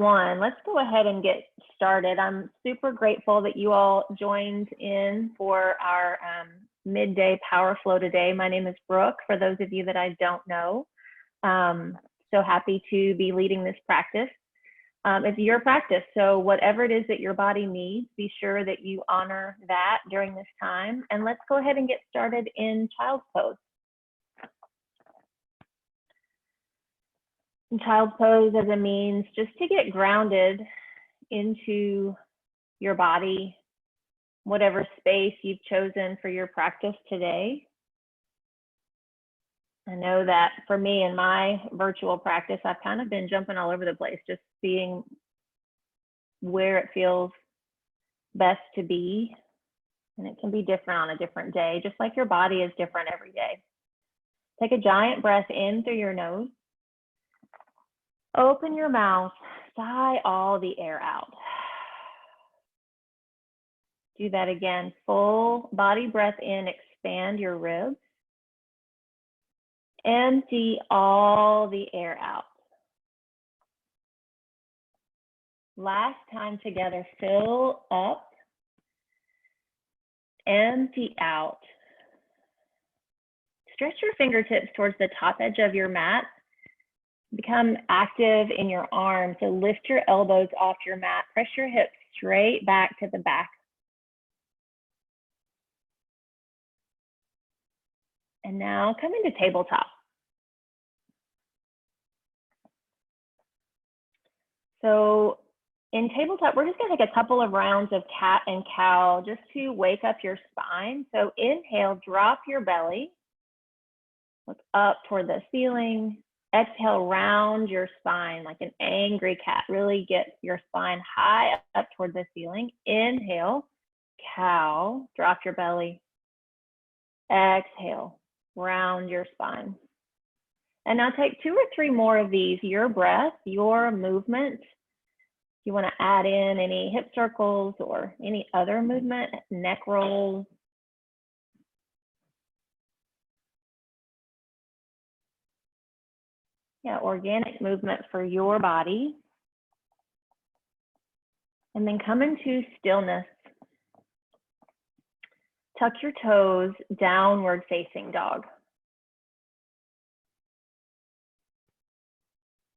Let's go ahead and get started. I'm super grateful that you all joined in for our midday power flow today. My name is Brooke, for those of you that I don't know. So happy to be leading this practice. It's your practice, so whatever it is that your body needs, be sure that you honor that during this time. And let's go ahead and get started in child's pose. In child's pose as a means just to get grounded into your body, whatever space you've chosen for your practice today. I know that for me in my virtual practice, I've kind of been jumping all over the place, just seeing where it feels best to be. And it can be different on a different day, just like your body is different every day. Take a giant breath in through your nose. Open your mouth, sigh all the air out. Do that again. Full body breath in, expand your ribs. Empty all the air out. Last time together, fill up, empty out. Stretch your fingertips towards the top edge of your mat. Become active in your arms, so lift your elbows off your mat. Press your hips straight back to the back. And now come into tabletop. So in tabletop, we're just gonna take a couple of rounds of cat and cow just to wake up your spine. So inhale, drop your belly. Look up toward the ceiling. Exhale, round your spine like an angry cat. Really get your spine high up toward the ceiling. Inhale, cow, drop your belly. Exhale, round your spine. And now take 2 or 3 more of these, your breath, your movement. You want to add in any hip circles or any other movement, neck rolls. Yeah, organic movement for your body. And then come into stillness. Tuck your toes, downward facing dog.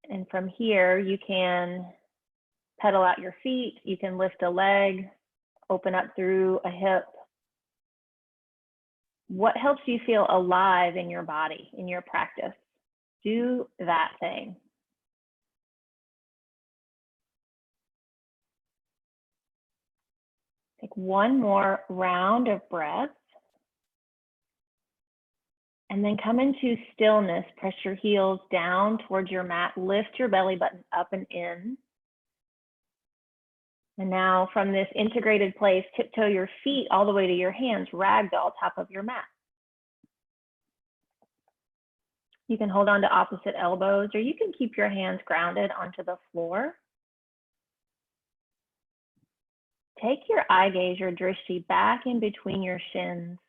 And from here, you can pedal out your feet. You can lift a leg, open up through a hip. What helps you feel alive in your body, in your practice? Do that thing. Take 1 more round of breath. And then come into stillness. Press your heels down towards your mat. Lift your belly button up and in. And now from this integrated place, tiptoe your feet all the way to your hands, ragdoll top of your mat. You can hold on to opposite elbows, or you can keep your hands grounded onto the floor. Take your eye gaze, your drishti, back in between your shins.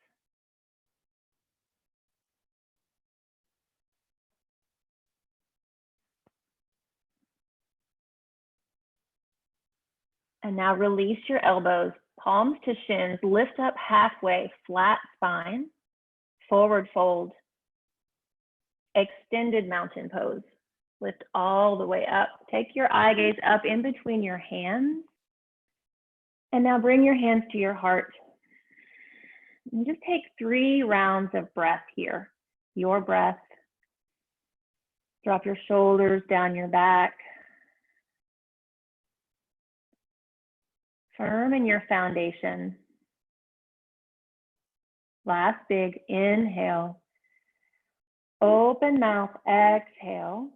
And now release your elbows, palms to shins, lift up halfway, flat spine, forward fold. Extended mountain pose. Lift all the way up. Take your eye gaze up in between your hands. And now bring your hands to your heart. And just take 3 rounds of breath here. Your breath. Drop your shoulders down your back. Firm in your foundation. Last big inhale. Open mouth, exhale.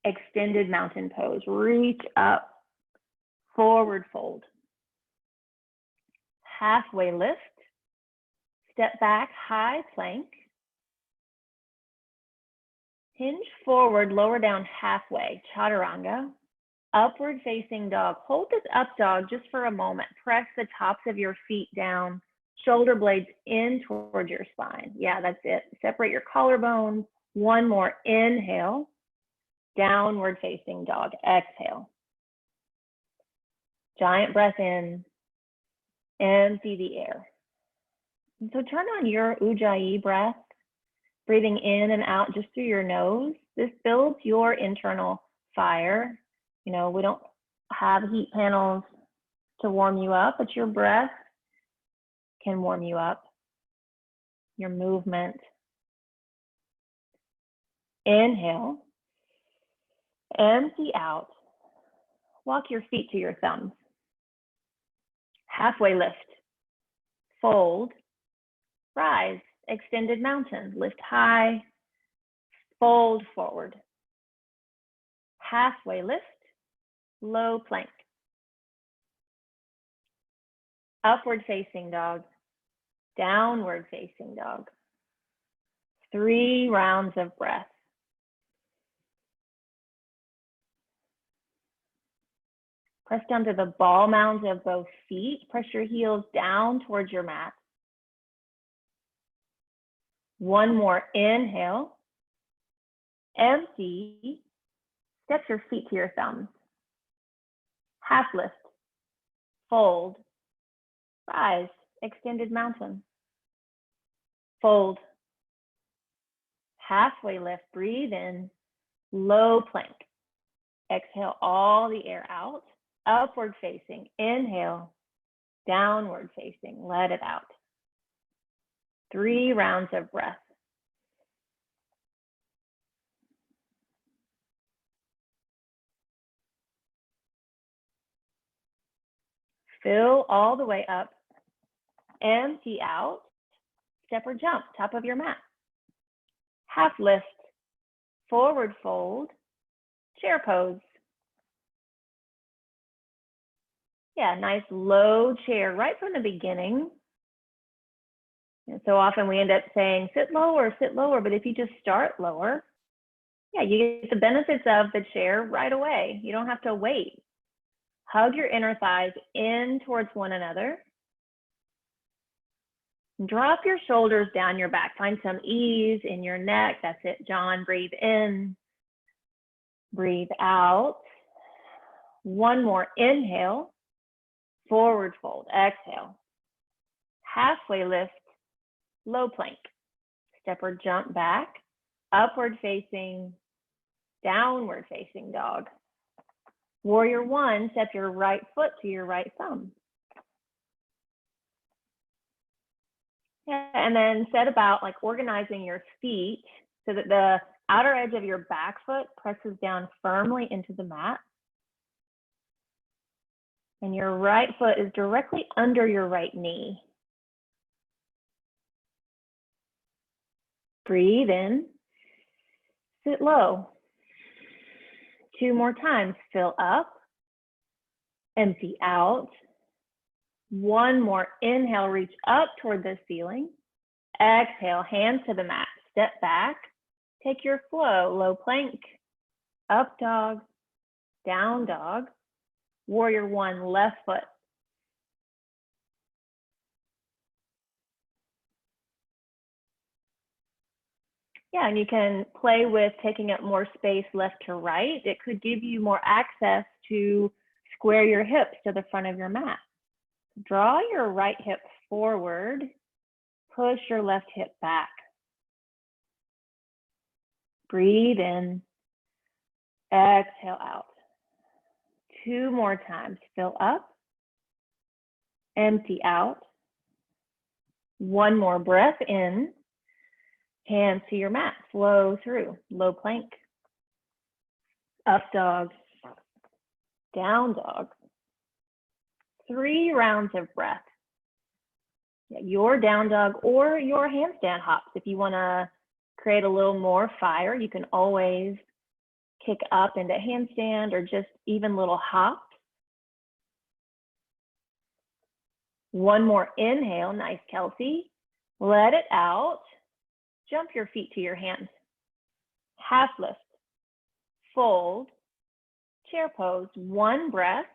Extended mountain pose. Reach up, forward fold. Halfway lift. Step back, high plank. Hinge forward, lower down halfway, chaturanga. Upward facing dog. Hold this up dog just for a moment. Press the tops of your feet down. Shoulder blades in towards your spine. Yeah, that's it. Separate your collarbones. 1 more inhale. downward facing dog. Exhale. Giant breath in, empty the air. And so turn on your Ujjayi breath, breathing in and out just through your nose. This builds your internal fire. You know, we don't have heat panels to warm you up, but your breath can warm you up. Your movement. Inhale, empty out. Walk your feet to your thumbs. Halfway lift, fold, rise, extended mountain, lift high, fold forward. Halfway lift, low plank. Upward facing dog, downward facing dog. 3 rounds of breath. Press down to the ball mounds of both feet. Press your heels down towards your mat. One more inhale. Empty. Step your feet to your thumbs. Half lift. Fold. Rise. Extended mountain. Fold. Halfway lift. Breathe in. Low plank. Exhale all the air out. Upward facing, inhale, downward facing, let it out. 3 rounds of breath. Fill all the way up, empty out, step or jump, top of your mat. Half lift, forward fold, chair pose. Yeah, nice low chair right from the beginning. And so often we end up saying sit lower, but if you just start lower, yeah, you get the benefits of the chair right away. You don't have to wait. Hug your inner thighs in towards one another. Drop your shoulders down your back. Find some ease in your neck. That's it, John. Breathe in, breathe out. One more inhale. Forward fold, exhale. Halfway lift, low plank. Step or jump back, upward facing, downward facing dog. Warrior 1, step your right foot to your right thumb. Yeah, and then set about like organizing your feet so that the outer edge of your back foot presses down firmly into the mat. And your right foot is directly under your right knee. Breathe in, sit low. 2 more times, fill up, empty out. 1 more inhale, reach up toward the ceiling. Exhale, hands to the mat, step back. Take your flow, low plank, up dog, down dog. Warrior 1, left foot. Yeah, and you can play with taking up more space left to right. It could give you more access to square your hips to the front of your mat. Draw your right hip forward, push your left hip back. Breathe in, exhale out. 2 more times, fill up, empty out. 1 more breath in, hands to your mat, flow through, low plank, up dog, down dog. 3 rounds of breath. Your down dog or your handstand hops. If you want to create a little more fire, you can always kick up into handstand or just even little hops. 1 more inhale, nice Kelsey. Let it out. Jump your feet to your hands. Half lift, fold, chair pose, 1 breath,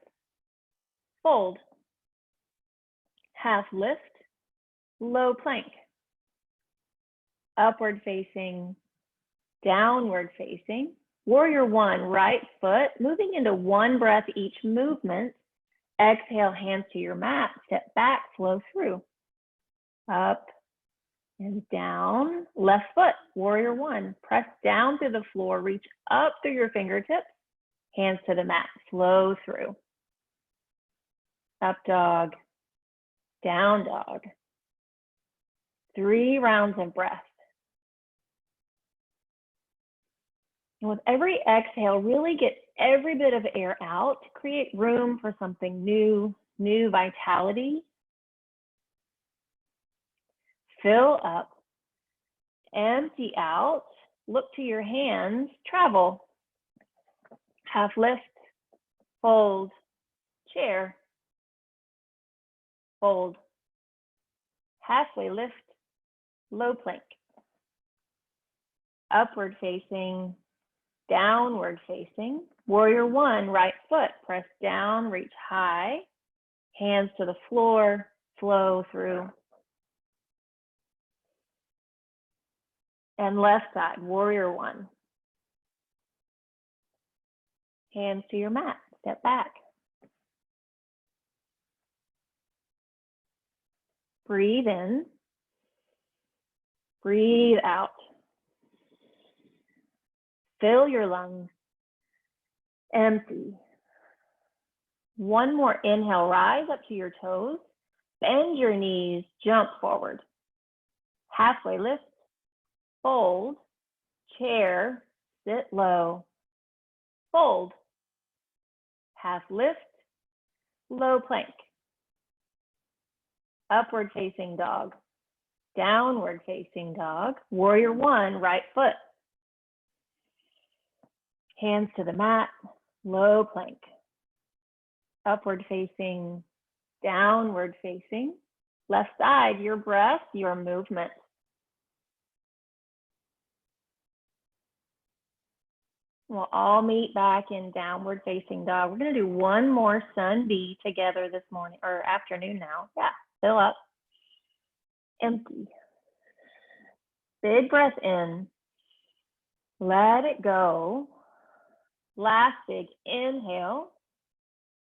fold. Half lift, low plank. Upward facing, downward facing. Warrior one, right foot, moving into one breath each movement. Exhale, hands to your mat, step back, flow through. Up and down, left foot, warrior one. Press down through the floor, reach up through your fingertips, hands to the mat, flow through. Up dog, down dog. 3 rounds of breath. And with every exhale, really get every bit of air out to create room for something new, new vitality. Fill up, empty out, look to your hands, travel. Half lift, fold, chair, fold. Halfway lift, low plank. Upward facing, downward facing. Warrior one, right foot, press down, reach high. Hands to the floor, flow through. And left side, warrior one. Hands to your mat, step back. Breathe in, breathe out. Fill your lungs, empty. One more inhale, rise up to your toes, bend your knees, jump forward. Halfway lift, fold, chair, sit low, fold. Half lift, low plank. Upward facing dog, downward facing dog. Warrior one, right foot. Hands to the mat, low plank. Upward facing, downward facing. Left side, your breath, your movement. We'll all meet back in downward facing dog. We're gonna do one more sun B together this morning, or afternoon now. Yeah, fill up, empty. Big breath in, let it go. Last big inhale,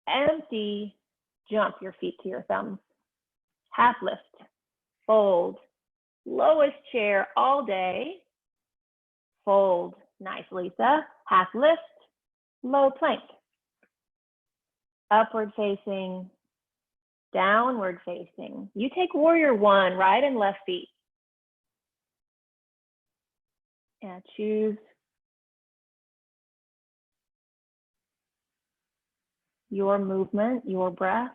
empty, jump your feet to your thumbs. Half lift, fold, lowest chair all day, fold. Nice, Lisa. Half lift, low plank. Upward facing, downward facing. You take warrior one, right and left feet. And choose your movement, your breath.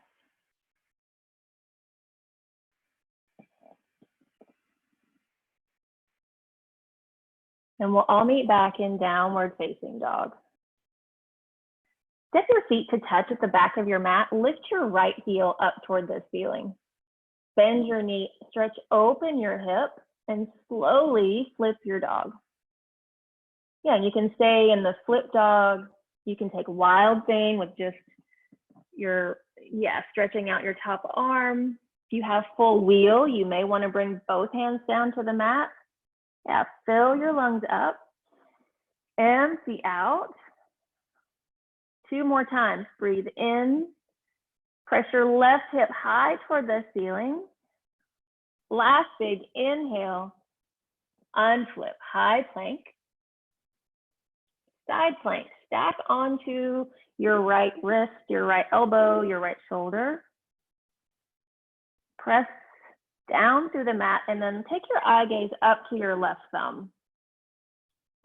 And we'll all meet back in downward facing dog. Step your feet to touch at the back of your mat. Lift your right heel up toward the ceiling. Bend your knee, stretch open your hip, and slowly flip your dog. Yeah, and you can stay in the flip dog. You can take wild thing with just your, stretching out your top arm. If you have full wheel, you may want to bring both hands down to the mat. Yeah, fill your lungs up, empty out. 2 more times, breathe in, press your left hip high toward the ceiling. Last big inhale, unflip, high plank. Side plank, stack onto your right wrist, your right elbow, your right shoulder. Press down through the mat and then take your eye gaze up to your left thumb.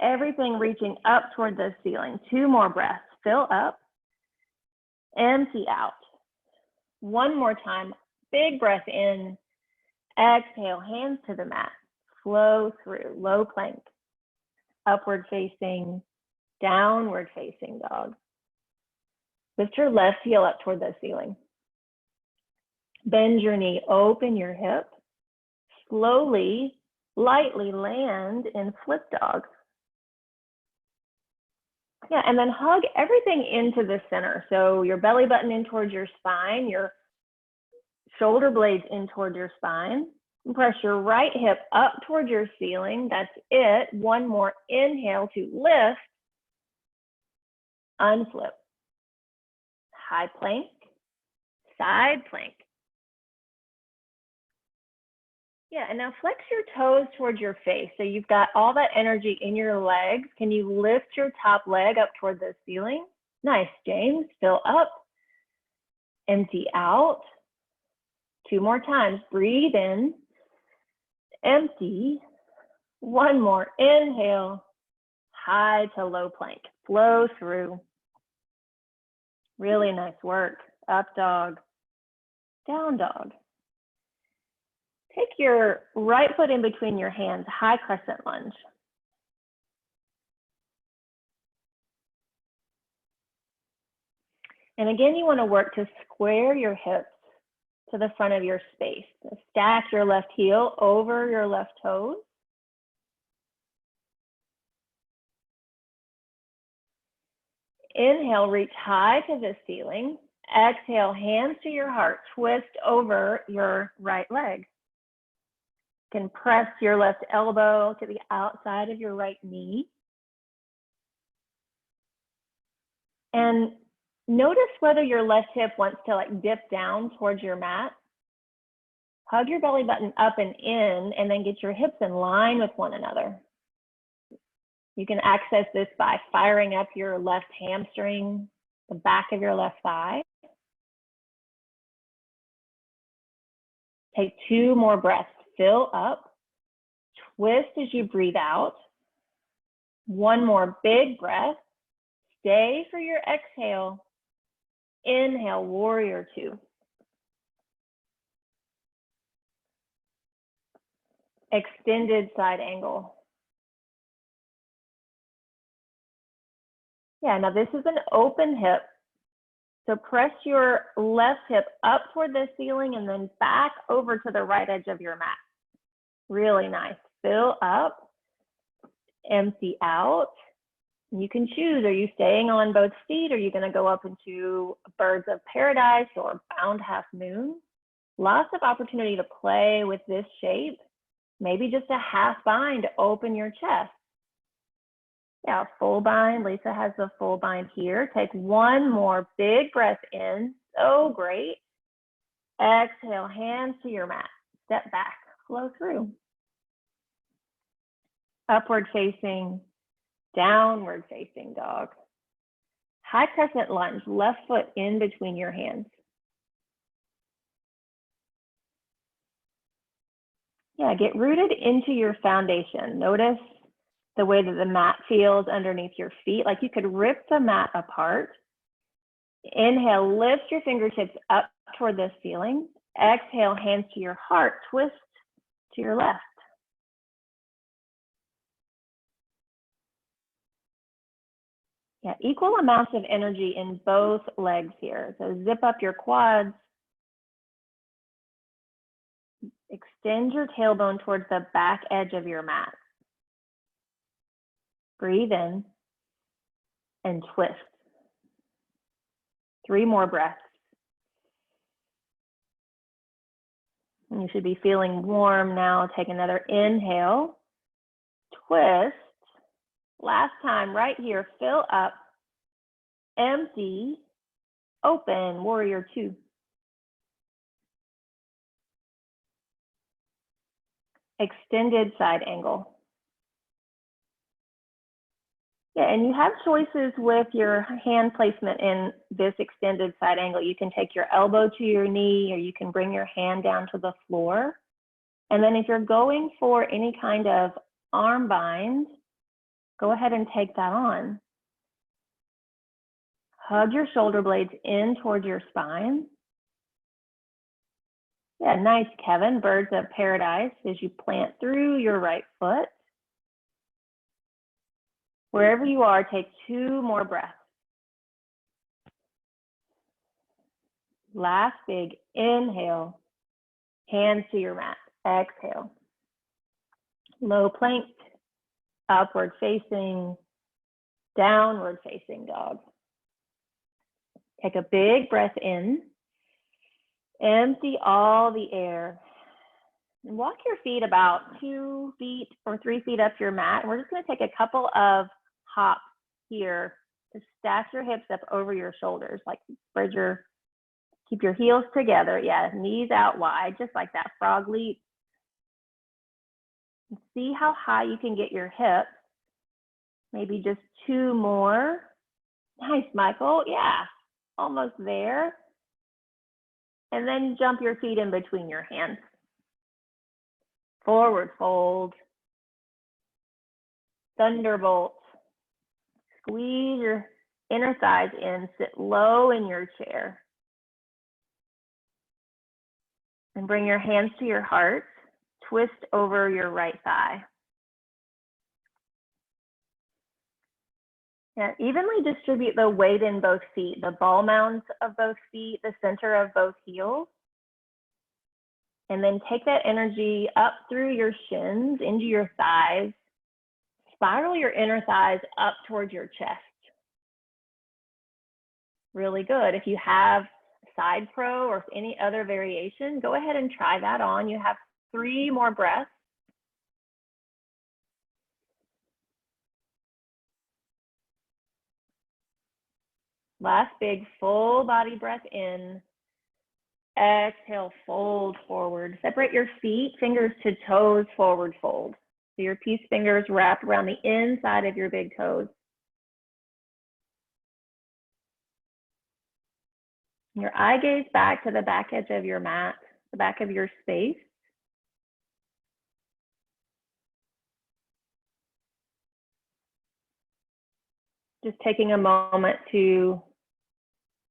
Everything reaching up toward the ceiling. 2 more breaths. Fill up, empty out. 1 more time. Big breath in. Exhale, hands to the mat. Flow through, low plank. Upward facing, downward facing dog. Lift your left heel up toward the ceiling. Bend your knee, open your hip. Slowly, lightly land in flip dog. Yeah, and then hug everything into the center. So your belly button in towards your spine, your shoulder blades in towards your spine. And press your right hip up towards your ceiling. That's it. 1 more inhale to lift. unflip, high plank, side plank. Yeah, and now flex your toes towards your face. So you've got all that energy in your legs. Can you lift your top leg up toward the ceiling? Nice, James. Fill up, empty out. 2 more times. Breathe in, empty. 1 more. Inhale, high to low plank. Flow through. Really nice work. Up dog, down dog. Take your right foot in between your hands, high crescent lunge. And again, you want to work to square your hips to the front of your space. Stack your left heel over your left toes. Inhale, reach high to the ceiling. Exhale, hands to your heart. Twist over your right leg. You can press your left elbow to the outside of your right knee. And notice whether your left hip wants to like dip down towards your mat. Hug your belly button up and in, and then get your hips in line with one another. You can access this by firing up your left hamstring, the back of your left thigh. Take 2 more breaths. Fill up, twist as you breathe out. 1 more big breath. Stay for your exhale. Inhale, warrior 2. Extended side angle. Yeah, now this is an open hip. So press your left hip up toward the ceiling and then back over to the right edge of your mat. Really nice. Fill up, empty out. You can choose, are you staying on both feet? Or are you going to go up into birds of paradise or bound half moon? Lots of opportunity to play with this shape. Maybe just a half bind to open your chest. Yeah, full bind. Lisa has the full bind here. Take 1 more big breath in. So great. Exhale, hands to your mat. Step back, flow through. Upward facing, downward facing dog. High crescent lunge, left foot in between your hands. Yeah, get rooted into your foundation. Notice the way that the mat feels underneath your feet, like you could rip the mat apart. Inhale, lift your fingertips up toward the ceiling. Exhale, hands to your heart, twist to your left. Yeah, equal amounts of energy in both legs here. So zip up your quads. Extend your tailbone towards the back edge of your mat. Breathe in and twist. 3 more breaths. And you should be feeling warm now. Take another inhale, twist. Last time, right here, fill up, empty, open, warrior 2. Extended side angle. Yeah, and you have choices with your hand placement in this extended side angle. You can take your elbow to your knee, or you can bring your hand down to the floor. And then if you're going for any kind of arm bind, go ahead and take that on. Hug your shoulder blades in toward your spine. Yeah, nice, Kevin. Birds of paradise as you plant through your right foot. Wherever you are, take 2 more breaths. Last big inhale, hands to your mat. Exhale. Low plank, upward facing, downward facing dog. Take a big breath in. Empty all the air. And walk your feet about 2 feet or 3 feet up your mat. And we're just going to take a couple of hops here Just stack your hips up over your shoulders, like keep your heels together. Yeah, knees out wide, just like that frog leap. And see how high you can get your hips. Maybe just 2 more. Nice, Michael. Yeah, almost there. And then jump your feet in between your hands. Forward fold. Thunderbolt. Squeeze your inner thighs in, sit low in your chair. And bring your hands to your heart, twist over your right thigh. And evenly distribute the weight in both feet, the ball mounds of both feet, the center of both heels. And then take that energy up through your shins, into your thighs. Spiral your inner thighs up towards your chest. Really good. If you have side pro or any other variation, go ahead and try that on. You have 3 more breaths. Last big full body breath in. Exhale, fold forward. Separate your feet, fingers to toes, forward fold. So your peace fingers wrap around the inside of your big toes. Your eye gaze back to the back edge of your mat, the back of your space. Just taking a moment to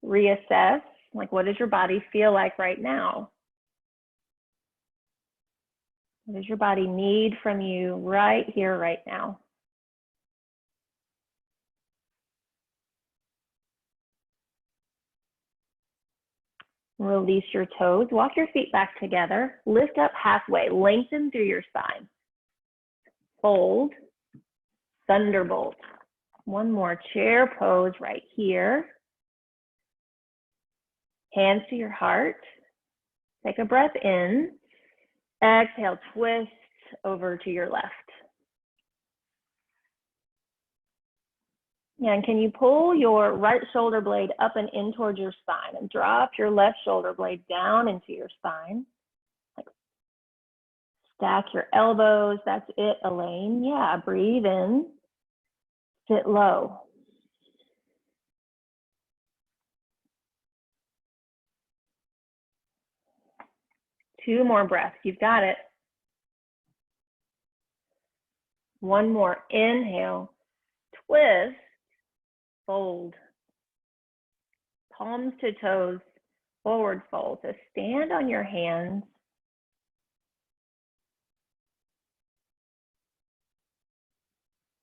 reassess, like, what does your body feel like right now? What does your body need from you right here, right now? Release your toes, walk your feet back together, lift up halfway, lengthen through your spine. Fold, thunderbolt. One more chair pose right here. Hands to your heart. Take a breath in. Exhale, twist over to your left. And can you pull your right shoulder blade up and in towards your spine and drop your left shoulder blade down into your spine? Like, stack your elbows. That's it, Elaine. Yeah, breathe in. Sit low. Two more breaths. You've got it. One more. Inhale. Twist. Fold. Palms to toes. Forward fold. So stand on your hands.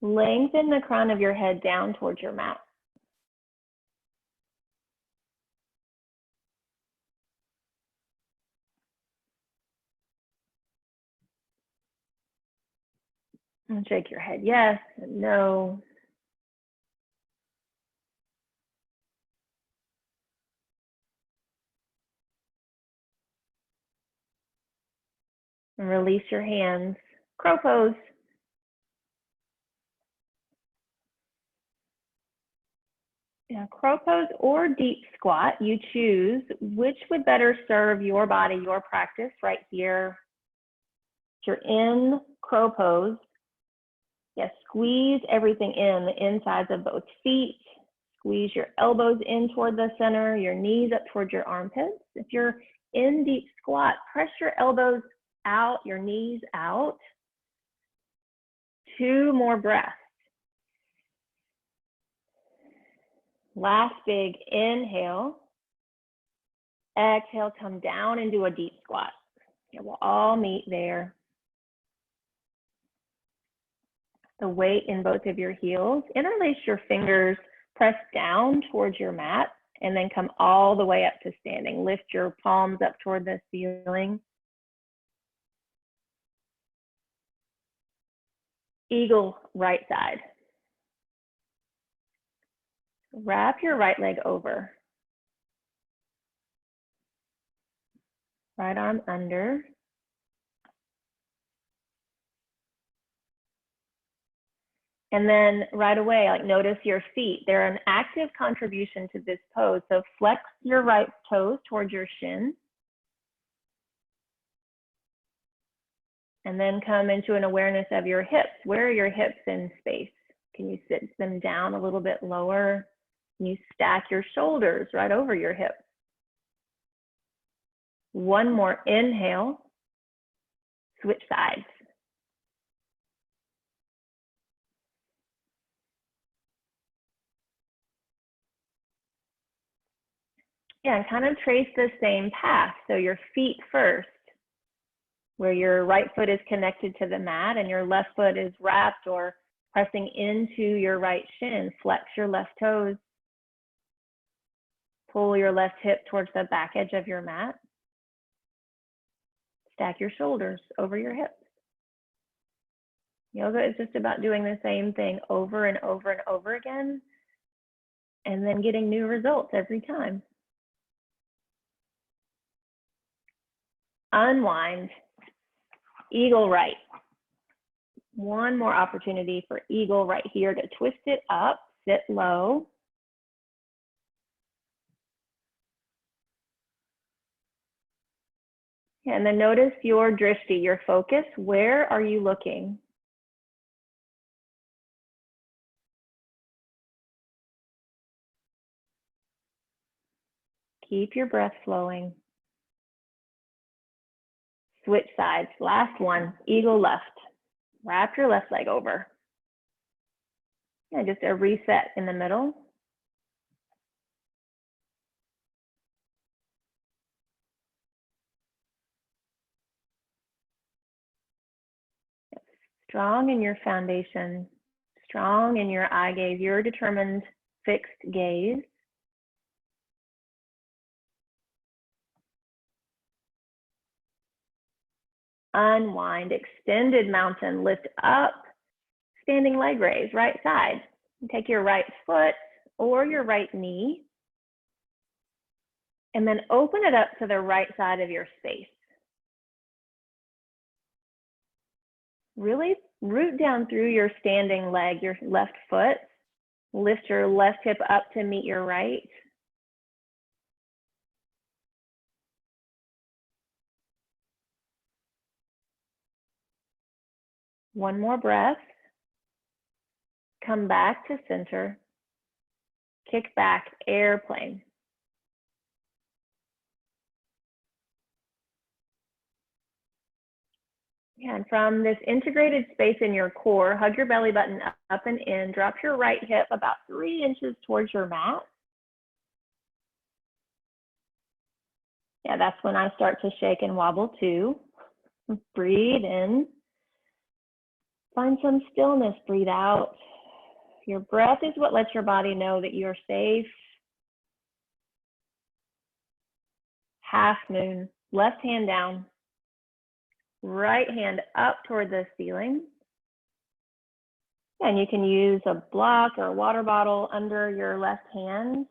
Lengthen the crown of your head down towards your mat. And shake your head yes and no. And release your hands. Crow pose. Yeah, crow pose or deep squat, you choose which would better serve your body, your practice right here. If you're in crow pose, yes, squeeze everything in, the insides of both feet. Squeeze your elbows in toward the center, your knees up towards your armpits. If you're in deep squat, press your elbows out, your knees out. 2 more breaths. Last big inhale. Exhale, come down and do a deep squat. Okay, we'll all meet there. The weight in both of your heels. Interlace your fingers, press down towards your mat, and then come all the way up to standing. Lift your palms up toward the ceiling. Eagle right side. Wrap your right leg over. Right arm under. And then right away, like notice your feet. They're an active contribution to this pose. So flex your right toes towards your shin. And then come into an awareness of your hips. Where are your hips in space? Can you sit them down a little bit lower? Can you stack your shoulders right over your hips? One more inhale. Switch sides. Yeah, and kind of trace the same path. So your feet first, where your right foot is connected to the mat and your left foot is wrapped or pressing into your right shin. Flex your left toes. Pull your left hip towards the back edge of your mat. Stack your shoulders over your hips. Yoga is just about doing the same thing over and over and over again, and then getting new results every time. Unwind. Eagle right. One more opportunity for eagle right here to twist it up, sit low. And then notice your drishti, your focus. Where are you looking? Keep your breath flowing. Switch sides. Last one, eagle left. Wrap your left leg over. And just a reset in the middle. Strong in your foundation, strong in your eye gaze, your determined fixed gaze. Unwind, extended mountain, lift up, standing leg raise, right side. Take your right foot or your right knee, and then open it up to the right side of your space. Really root down through your standing leg, your left foot. Lift your left hip up to meet your right. One more breath. Come back to center. Kick back, airplane. Yeah, and from this integrated space in your core, hug your belly button up and in. Drop your right hip about 3 inches towards your mat. Yeah, that's when I start to shake and wobble too. Breathe in. Find some stillness, breathe out. Your breath is what lets your body know that you're safe. Half moon, left hand down, right hand up toward the ceiling. And you can use a block or a water bottle under your left hand.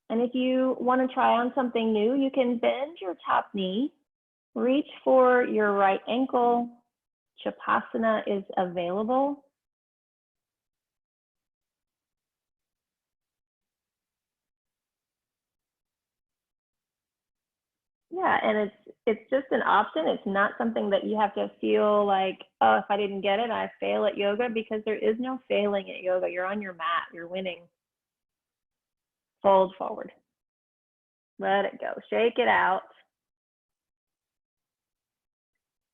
And if you want to try on something new, you can bend your top knee, reach for your right ankle. Shavasana is available. Yeah, and it's just an option. It's not something that you have to feel like, oh, if I didn't get it, I fail at yoga, because there is no failing at yoga. You're on your mat, you're winning. Fold forward. Let it go. Shake it out.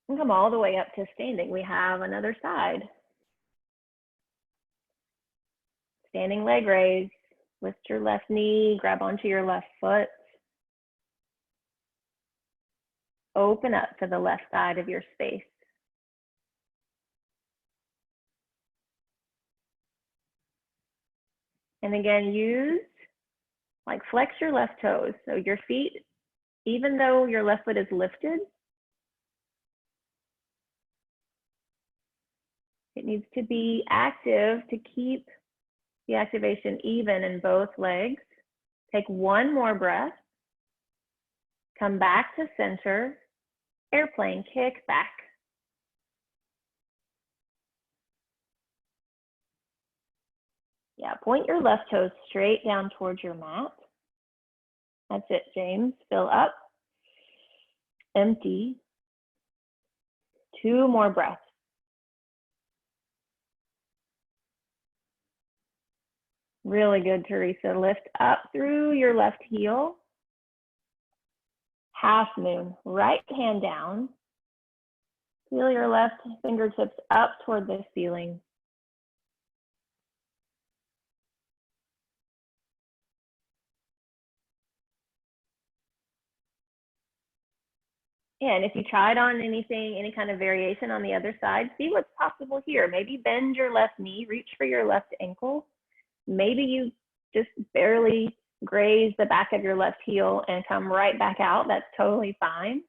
And come all the way up to standing. We have another side. Standing leg raise. Lift your left knee, grab onto your left foot. Open up to the left side of your space. And again, flex your left toes. So your feet, even though your left foot is lifted, it needs to be active to keep the activation even in both legs. Take one more breath. Come back to center. Airplane, kick back. Yeah, point your left toes straight down towards your mat. That's it, James. Fill up. Empty. 2 more breaths. Really good, Teresa. Lift up through your left heel. Half moon. Right hand down. Feel your left fingertips up toward the ceiling. And if you tried on anything, any kind of variation on the other side, see what's possible here. Maybe bend your left knee, reach for your left ankle. Maybe you just barely graze the back of your left heel and come right back out. That's totally fine.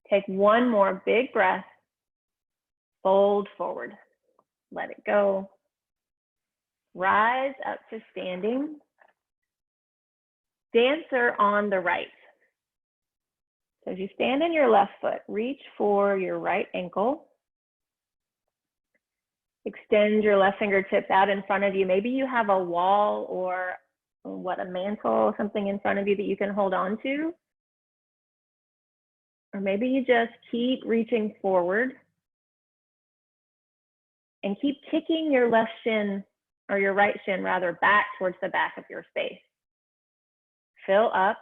Take one more big breath. Fold forward. Let it go. Rise up to standing. Dancer on the right. So as you stand in your left foot, reach for your right ankle. Extend your left fingertips out in front of you. Maybe you have a wall or a mantle, something in front of you that you can hold on to. Or maybe you just keep reaching forward and keep kicking your left shin, or your right shin rather, back towards the back of your space. Fill up,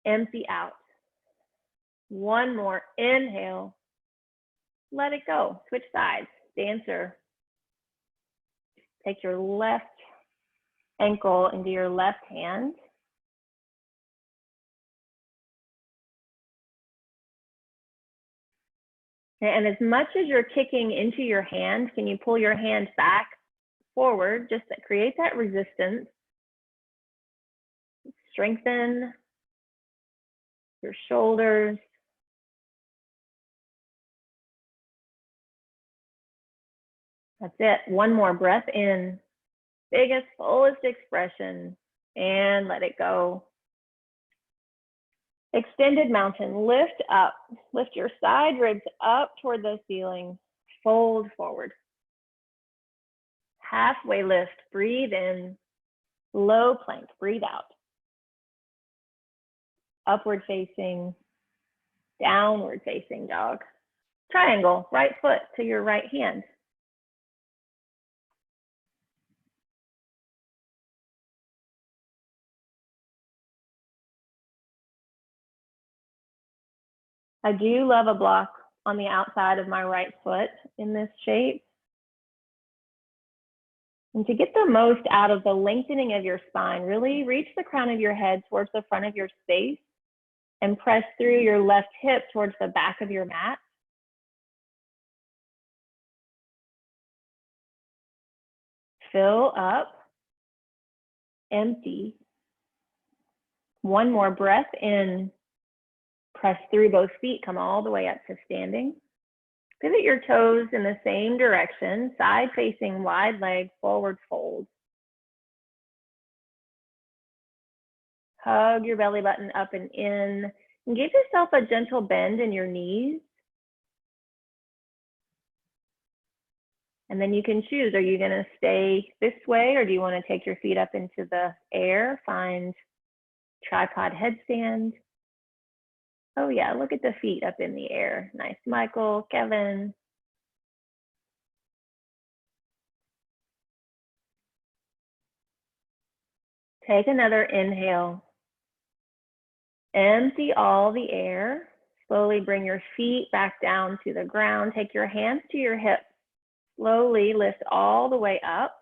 empty out. One more inhale. Let it go. Switch sides. Dancer. Take your left ankle into your left hand. And as much as you're kicking into your hand, can you pull your hand back forward just to create that resistance? Strengthen your shoulders. That's it. One more breath in. Biggest, fullest expression. And let it go. Extended mountain. Lift up. Lift your side ribs up toward the ceiling. Fold forward. Halfway lift. Breathe in. Low plank. Breathe out. Upward facing. Downward facing dog. Triangle. Right foot to your right hand. I do love a block on the outside of my right foot in this shape. And to get the most out of the lengthening of your spine, really reach the crown of your head towards the front of your space and press through your left hip towards the back of your mat. Fill up, empty. One more breath in. Press through both feet, come all the way up to standing. Pivot your toes in the same direction, side facing, wide leg, forward fold. Hug your belly button up and in. And give yourself a gentle bend in your knees. And then you can choose, are you gonna stay this way or do you wanna take your feet up into the air? Find tripod headstand. Oh yeah, look at the feet up in the air. Nice, Michael, Kevin. Take another inhale. Empty all the air. Slowly bring your feet back down to the ground. Take your hands to your hips. Slowly lift all the way up.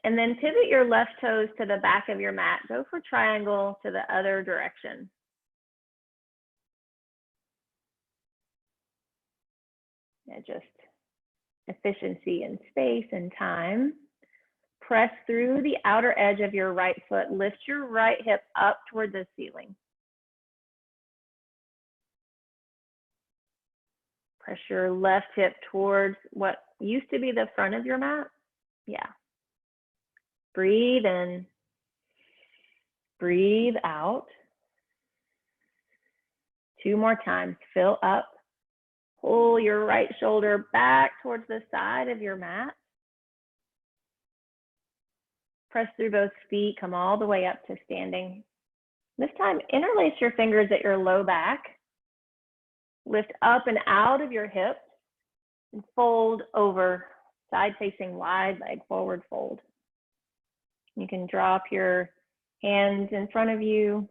And then pivot your left toes to the back of your mat. Go for triangle to the other direction. Yeah, just efficiency and space and time. Press through the outer edge of your right foot. Lift your right hip up toward the ceiling. Press your left hip towards what used to be the front of your mat. Yeah. Breathe in. Breathe out. 2 more times. Fill up. Pull your right shoulder back towards the side of your mat. Press through both feet, come all the way up to standing. This time, interlace your fingers at your low back. Lift up and out of your hips and fold over, side facing wide leg forward fold. You can drop your hands in front of you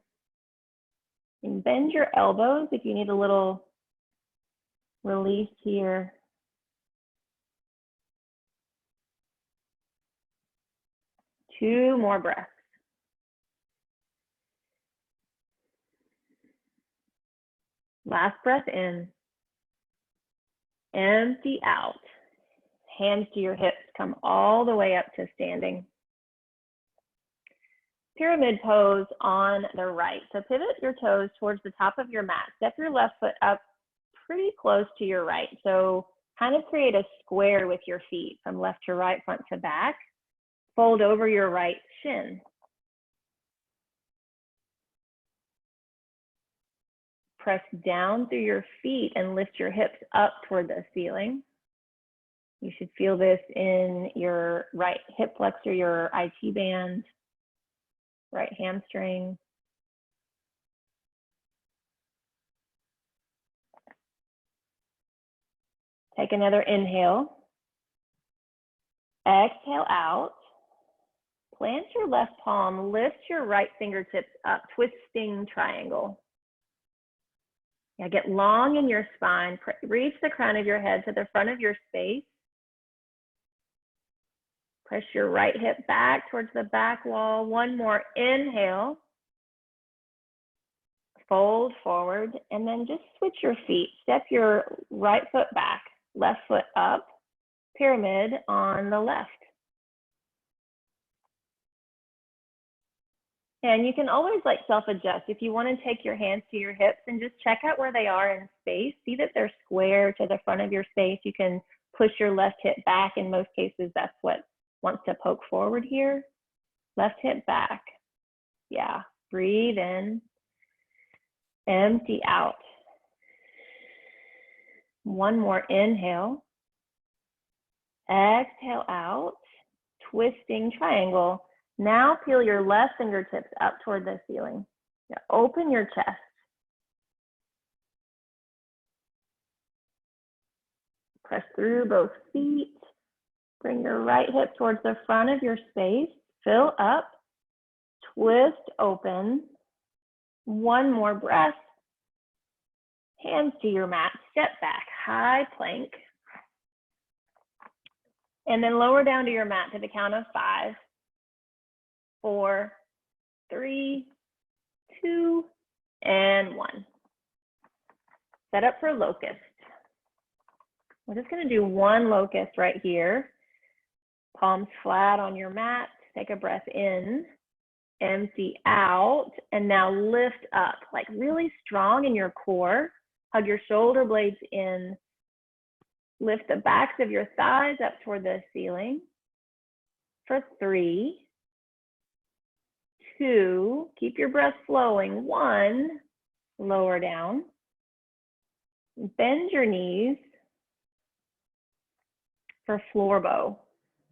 and bend your elbows if you need a little release here. Two more breaths. Last breath in. Empty out. Hands to your hips, come all the way up to standing. Pyramid pose on the right. So pivot your toes towards the top of your mat. Step your left foot up pretty close to your right. So kind of create a square with your feet from left to right, front to back. Fold over your right shin. Press down through your feet and lift your hips up toward the ceiling. You should feel this in your right hip flexor, your IT band, right hamstring. Take another inhale. Exhale out. Plant your left palm, lift your right fingertips up, twisting triangle. Yeah, get long in your spine. Reach the crown of your head to the front of your space. Press your right hip back towards the back wall. One more inhale. Fold forward, and then just switch your feet. Step your right foot back, left foot up, pyramid on the left. And you can always like self-adjust. If you want to take your hands to your hips and just check out where they are in space, see that they're square to the front of your space. You can push your left hip back. In most cases, that's what wants to poke forward here. Left hip back. Yeah, breathe in, empty out. One more inhale. Exhale out, twisting triangle. Now peel your left fingertips up toward the ceiling. Now open your chest. Press through both feet. Bring your right hip towards the front of your space. Fill up, twist open. One more breath. Hands to your mat, step back, high plank. And then lower down to your mat to the count of 5, 4, 3, 2, and 1. Set up for locust. We're just gonna do one locust right here. Palms flat on your mat. Take a breath in, empty out, and now lift up, like really strong in your core. Hug your shoulder blades in. Lift the backs of your thighs up toward the ceiling. For 3, 2, keep your breath flowing. 1, lower down. Bend your knees for floor bow.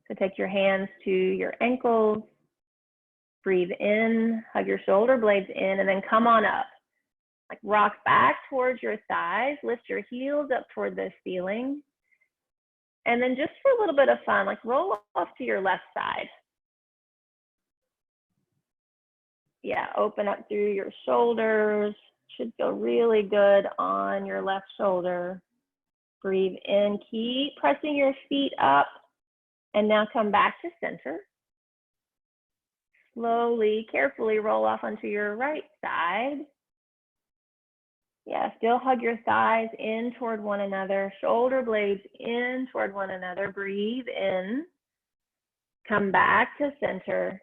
So take your hands to your ankles. Breathe in, hug your shoulder blades in, and then come on up. Like rock back towards your thighs, lift your heels up toward the ceiling. And then just for a little bit of fun, like roll off to your left side. Yeah, open up through your shoulders. Should feel really good on your left shoulder. Breathe in, keep pressing your feet up. And now come back to center. Slowly, carefully roll off onto your right side. Yeah, still hug your thighs in toward one another, shoulder blades in toward one another. Breathe in, come back to center.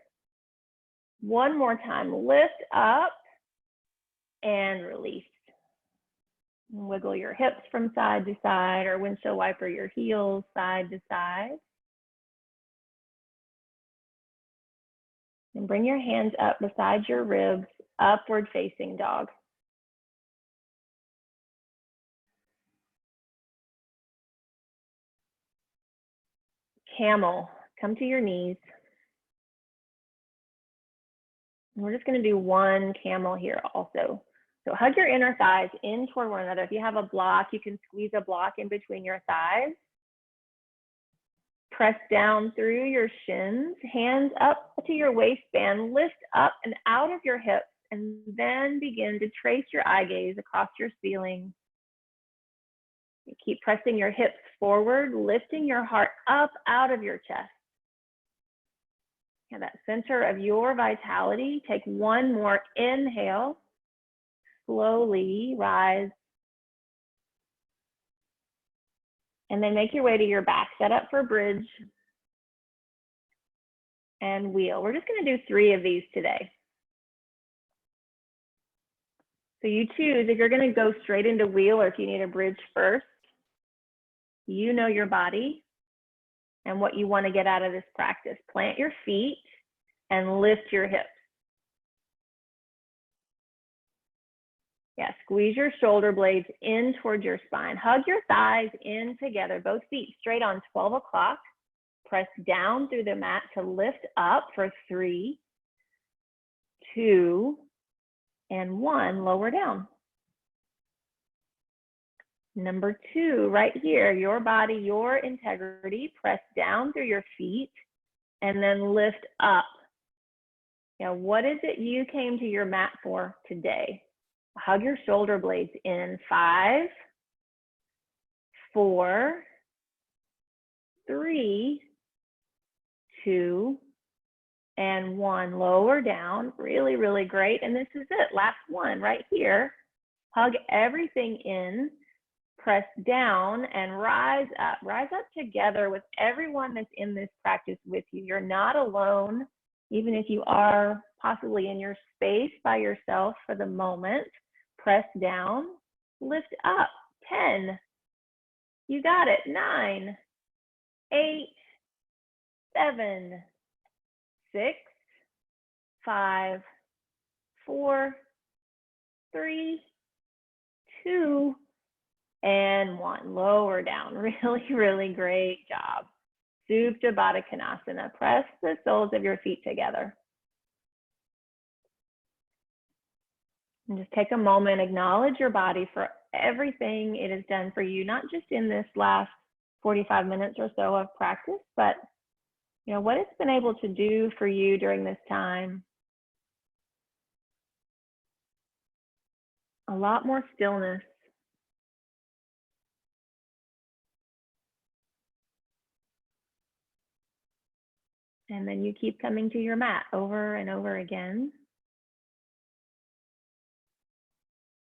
One more time, lift up and release. Wiggle your hips from side to side, or windshield wiper your heels side to side. And bring your hands up beside your ribs, upward facing dog. camel. Come to your knees. And we're just going to do one camel here also. So hug your inner thighs in toward one another. If you have a block, you can squeeze a block in between your thighs. Press down through your shins, hands up to your waistband, lift up and out of your hips, and then begin to trace your eye gaze across your ceiling. You keep pressing your hips forward, lifting your heart up out of your chest. And that center of your vitality, take one more inhale. Slowly rise. And then make your way to your back. Set up for bridge and wheel. We're just going to do 3 of these today. So you choose if you're going to go straight into wheel or if you need a bridge first. You know your body and what you want to get out of this practice. Plant your feet and lift your hips. Yeah, squeeze your shoulder blades in towards your spine. Hug your thighs in together, both feet straight on 12 o'clock. Press down through the mat to lift up for 3, 2, and 1. Lower down. Number 2, right here, your body, your integrity. Press down through your feet and then lift up. Now, what is it you came to your mat for today? Hug your shoulder blades in. 5, 4, 3, 2, and 1. Lower down. Really, really great. And this is it. Last one right here. Hug everything in. Press down and rise up. Rise up together with everyone that's in this practice with you. You're not alone, even if you are possibly in your space by yourself for the moment. Press down, lift up. 10. You got it. 9, 8, 7, 6, 5, 4, 3, 2, and 1. Lower down. Really, really great job. Supta Baddha Konasana. Press the soles of your feet together. And just take a moment, acknowledge your body for everything it has done for you, not just in this last 45 minutes or so of practice, but what it's been able to do for you during this time. A lot more stillness. And then you keep coming to your mat over and over again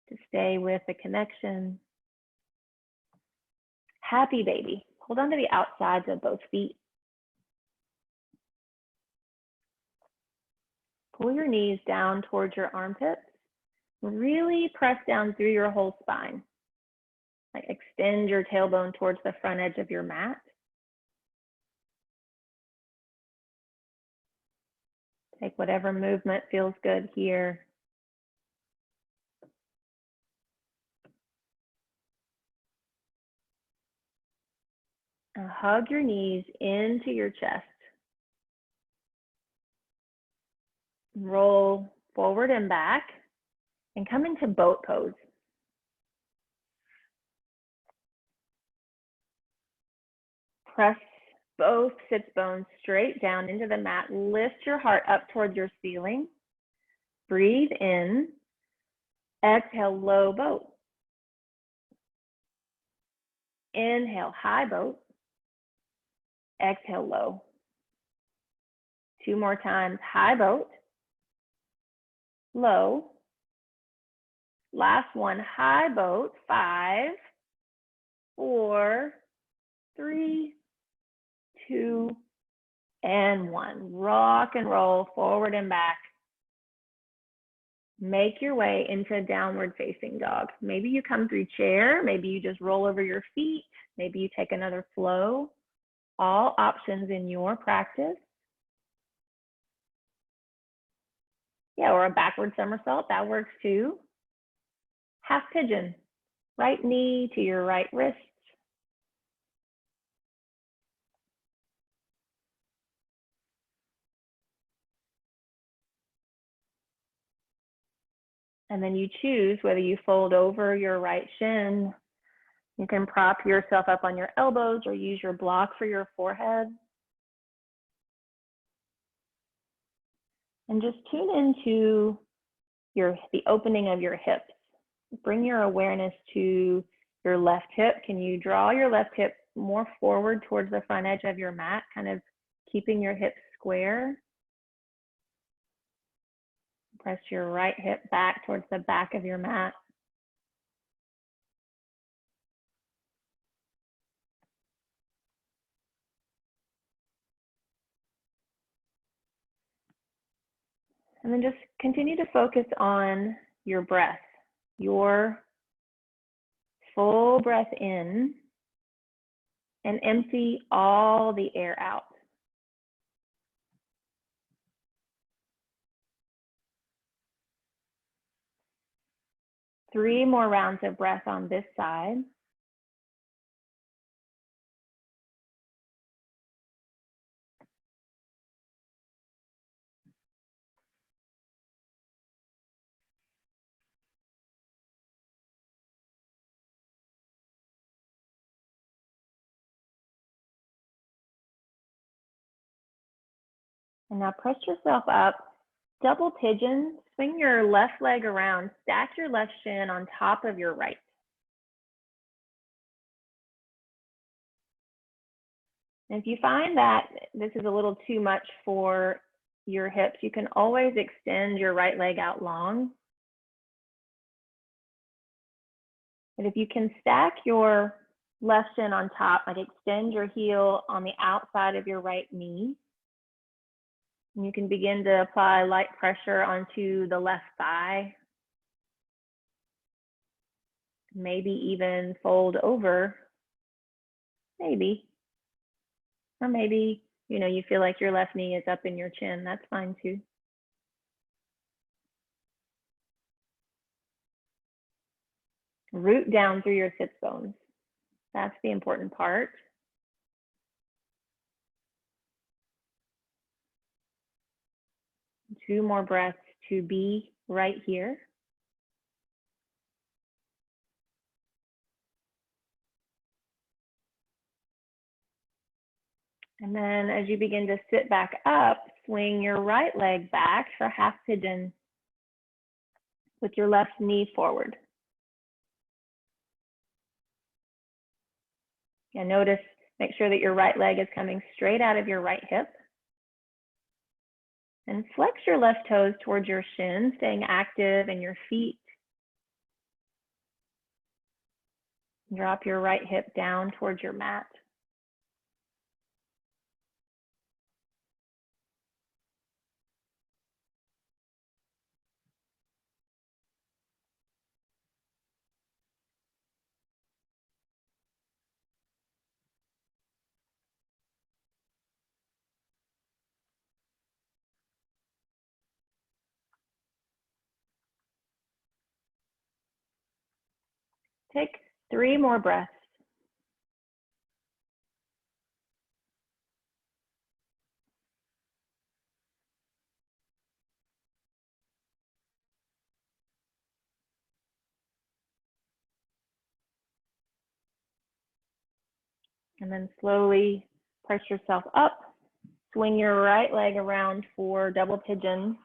to stay with the connection. Happy baby. Hold on to the outsides of both feet. Pull your knees down towards your armpits. Really press down through your whole spine. Like extend your tailbone towards the front edge of your mat. Take whatever movement feels good here. And hug your knees into your chest. Roll forward and back and come into boat pose. Press both sits bones straight down into the mat. Lift your heart up towards your ceiling. Breathe in. Exhale, low boat. Inhale, high boat. Exhale, low. 2 more times. High boat. Low. Last one. High boat. 5, 4, 3, 2, and 1. Rock and roll forward and back. Make your way into downward facing dog. Maybe you come through chair. Maybe you just roll over your feet. Maybe you take another flow. All options in your practice. Yeah, or a backward somersault, that works too. Half pigeon, right knee to your right wrist. And then you choose whether you fold over your right shin. You can prop yourself up on your elbows or use your block for your forehead. And just tune into the opening of your hips. Bring your awareness to your left hip. Can you draw your left hip more forward towards the front edge of your mat, kind of keeping your hips square? Press your right hip back towards the back of your mat. And then just continue to focus on your breath, your full breath in, and empty all the air out. Three more rounds of breath on this side. And now press yourself up, double pigeon, swing your left leg around, stack your left shin on top of your right. And if you find that this is a little too much for your hips, you can always extend your right leg out long. But if you can stack your left shin on top, like extend your heel on the outside of your right knee, and you can begin to apply light pressure onto the left thigh. Maybe even fold over, maybe. Or maybe, you feel like your left knee is up in your chin. That's fine too. Root down through your sits bones. That's the important part. Two more breaths to be right here. And then as you begin to sit back up, swing your right leg back for half pigeon with your left knee forward. And notice, make sure that your right leg is coming straight out of your right hip. And flex your left toes towards your shin, staying active in your feet. Drop your right hip down towards your mat. Take 3 more breaths. And then slowly press yourself up. Swing your right leg around for double pigeon.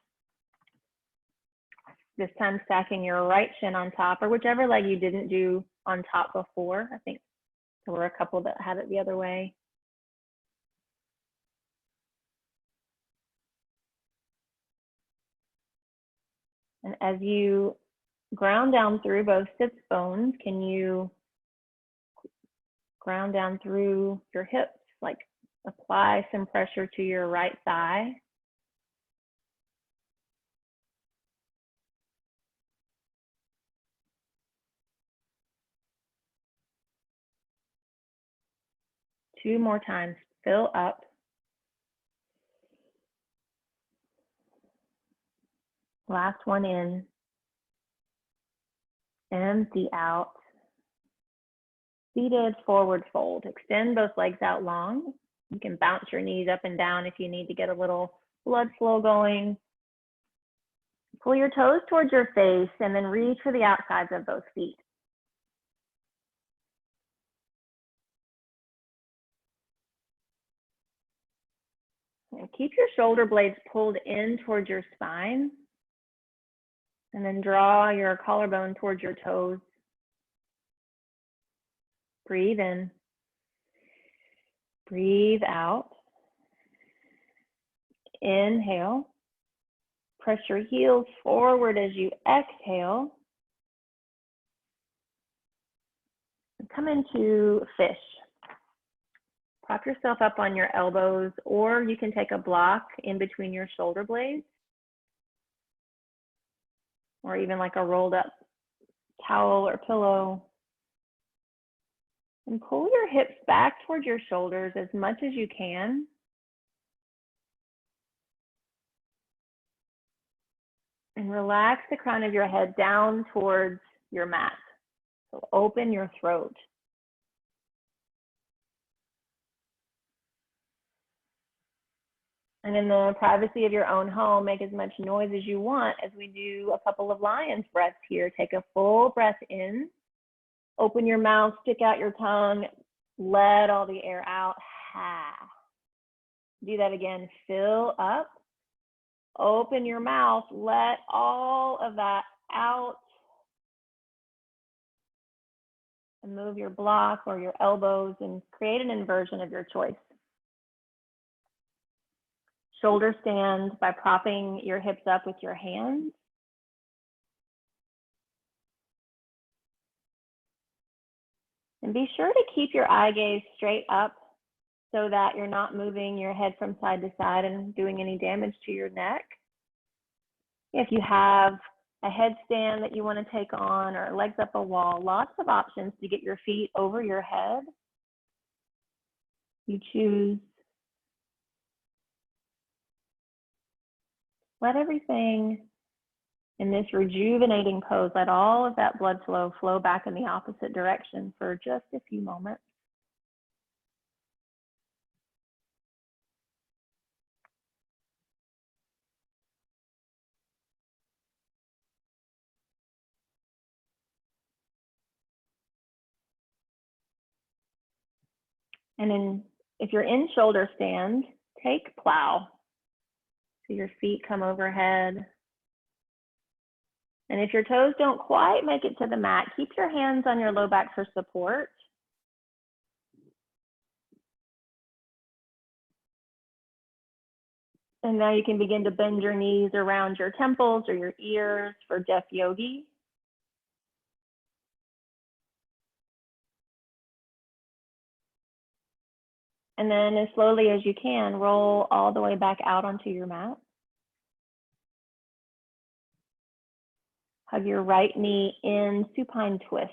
This time stacking your right shin on top, or whichever leg you didn't do on top before. I think there were a couple that had it the other way. And as you ground down through both sits bones, can you ground down through your hips, like apply some pressure to your right thigh? Two more times, fill up. Last one in. Empty out. Seated forward fold. Extend both legs out long. You can bounce your knees up and down if you need to get a little blood flow going. Pull your toes towards your face and then reach for the outsides of those feet. And keep your shoulder blades pulled in towards your spine. And then draw your collarbone towards your toes. Breathe in. Breathe out. Inhale. Press your heels forward as you exhale. And come into fish. Prop yourself up on your elbows, or you can take a block in between your shoulder blades, or even like a rolled up towel or pillow. And pull your hips back towards your shoulders as much as you can. And relax the crown of your head down towards your mat. So open your throat. And in the privacy of your own home, make as much noise as you want as we do a couple of lion's breaths here. Take a full breath in. Open your mouth, stick out your tongue, let all the air out. Ha. Do that again. Fill up. Open your mouth, let all of that out. And move your block or your elbows and create an inversion of your choice. Shoulder stand by propping your hips up with your hands. And be sure to keep your eye gaze straight up so that you're not moving your head from side to side and doing any damage to your neck. If you have a headstand that you want to take on or legs up a wall, lots of options to get your feet over your head. You choose. Let everything in this rejuvenating pose, let all of that blood flow back in the opposite direction for just a few moments. And then if you're in shoulder stand, take plow. So your feet come overhead. And if your toes don't quite make it to the mat, keep your hands on your low back for support. And now you can begin to bend your knees around your temples or your ears for deaf yogi. And then as slowly as you can, roll all the way back out onto your mat. Hug your right knee in supine twist.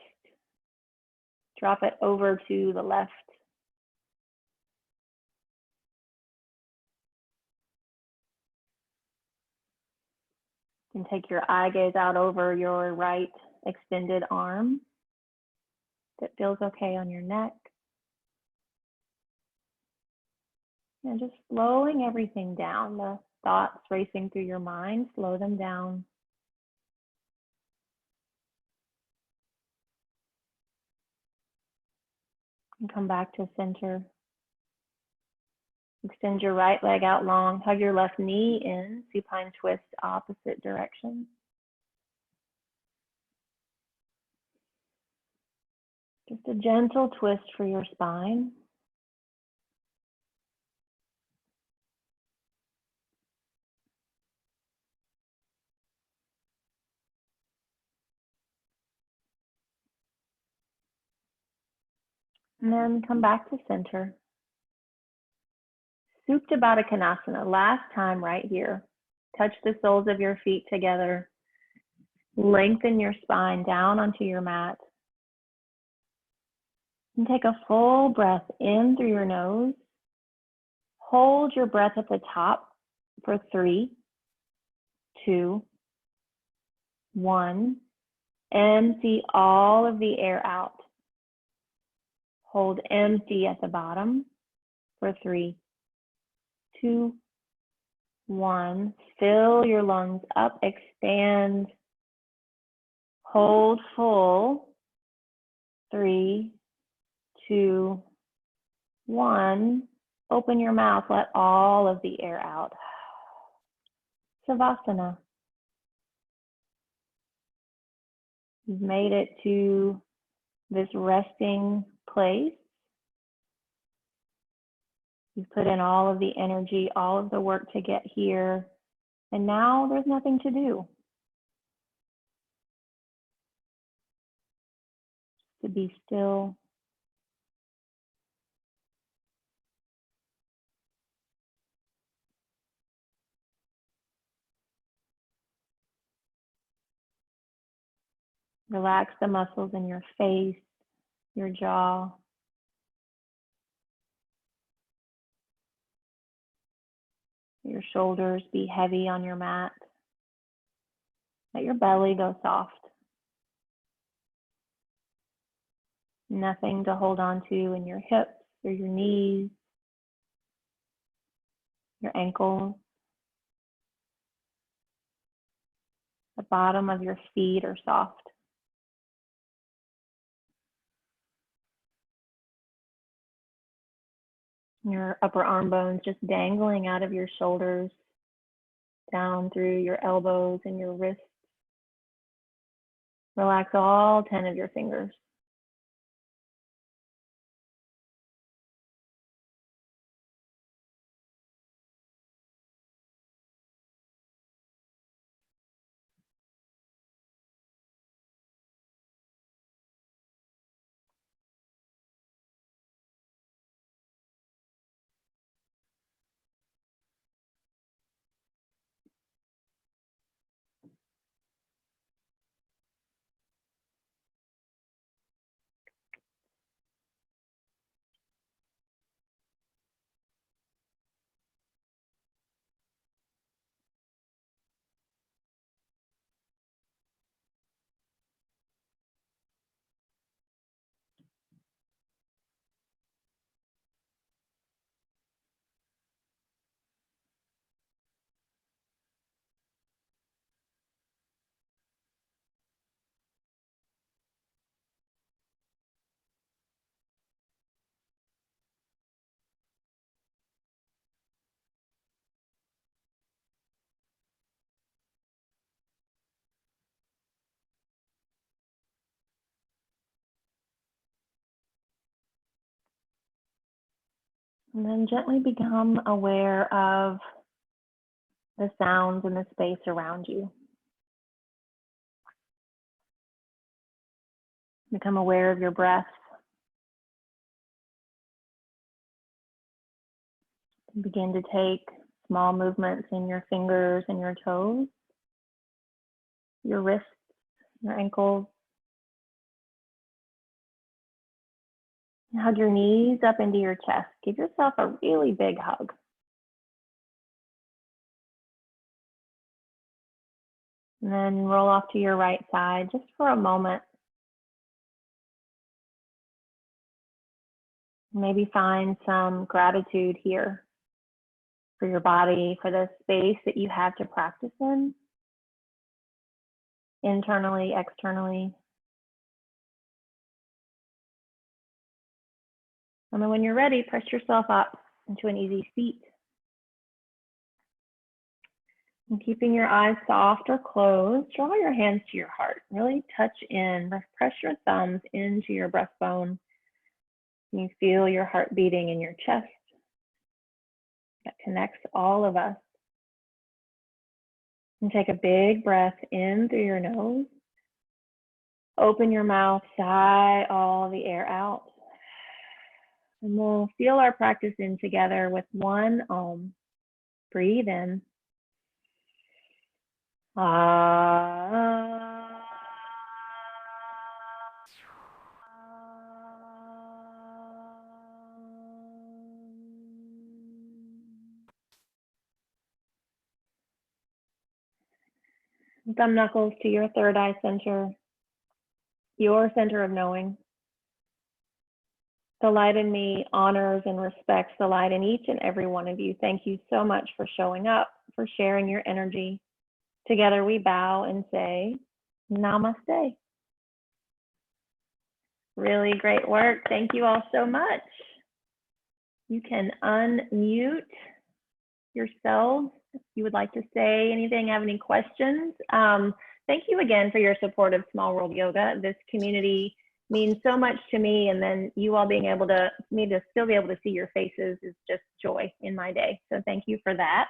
Drop it over to the left. And take your eye gaze out over your right extended arm. That feels okay on your neck. And just slowing everything down. The thoughts racing through your mind, slow them down. And come back to center. Extend your right leg out long. Hug your left knee in, supine twist, opposite direction. Just a gentle twist for your spine. And then come back to center. Supta Baddha Konasana, last time right here. Touch the soles of your feet together. Lengthen your spine down onto your mat. And take a full breath in through your nose. Hold your breath at the top for 3, 2, 1. Empty all of the air out. Hold empty at the bottom for 3, 2, 1. Fill your lungs up, expand, hold full. 3, 2, 1. Open your mouth, let all of the air out. Savasana. You've made it to this resting place. You've put in all of the energy, all of the work to get here, and now there's nothing to do. To be still. Relax the muscles in your face, your jaw. Your shoulders be heavy on your mat. Let your belly go soft. Nothing to hold on to in your hips or your knees, your ankles. The bottom of your feet are soft. Your upper arm bones just dangling out of your shoulders, down through your elbows and your wrists. Relax all 10 of your fingers. And then gently become aware of the sounds in the space around you. Become aware of your breath. And begin to take small movements in your fingers and your toes, your wrists, your ankles. And hug your knees up into your chest. Give yourself a really big hug. And then roll off to your right side just for a moment. Maybe find some gratitude here for your body, for the space that you have to practice in, internally, externally. And then when you're ready, press yourself up into an easy seat. And keeping your eyes soft or closed, draw your hands to your heart. Really touch in, press your thumbs into your breastbone. You feel your heart beating in your chest. That connects all of us. And take a big breath in through your nose. Open your mouth, sigh all the air out. And we'll feel our practice in together with one Om. Breathe in. Ah. Thumb knuckles to your third eye center, your center of knowing. The light in me honors and respects the light in each and every one of you. Thank you so much for showing up, for sharing your energy. Together we bow and say, Namaste. Really great work. Thank you all so much. You can unmute yourselves if you would like to say anything, have any questions. Thank you again for your support of Small World Yoga. This community means so much to me, and then you all being able to, me to still be able to see your faces is just joy in my day. So thank you for that.